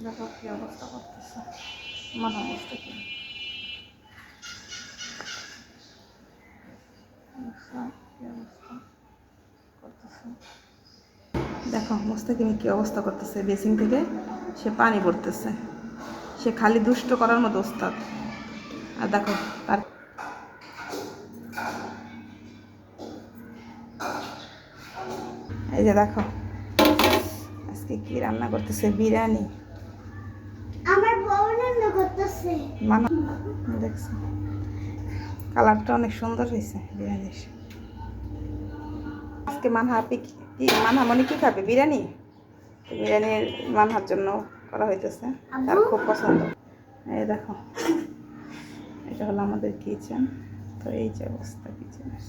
দেখো কি অবস্থা করতেছে, আমার অবস্থা কি অবস্থা করতেছে। দেখো মুস্তাকিম কি অবস্থা করতেছে, বেসিং থেকে সে পানি পড়তেছে, সে খালি দুষ্ট করার মতো ওস্তাদ। আর দেখো তার এই যে দেখো আজকে কি রান্না করতেছে, বিরিয়ানি। আমার বউ রান্না করতেছে। মানা দেখছো কালারটা অনেক সুন্দর হয়েছে বিরিয়ানির। আজকে মানহাপি কি মানহামণি কি খাবে, বিরিয়ানি। বিরিয়ানির মানহার জন্য করা হইতেছে, তার খুব পছন্দ। এই দেখো এটা হলো আমাদের কিচেন। তো এই যে অবস্থা কিচেনের,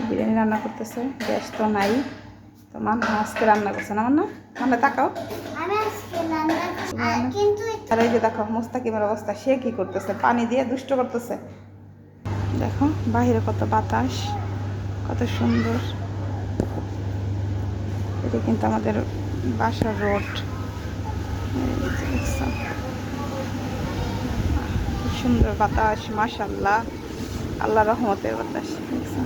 বিরিয়ানি রান্না করতেছে, গ্যাস তো নাই। তো মানহা আজকে রান্না করছে না, মান্না মান্না তাকাও। আমি আজকে রান্না কিন্তু আর এই যে দেখো মুস্তাকিমের অবস্থা, সে কি করতেছে, পানি দিয়ে দুষ্ট করতেছে। দেখো বাইরে কত বাতাস, কত সুন্দর। এটা কিন্তু আমাদের বাসার রোড। খুব সুন্দর বাতাস, মাশাআল্লাহ, আল্লাহ রহমতের বাতাস দেখছো।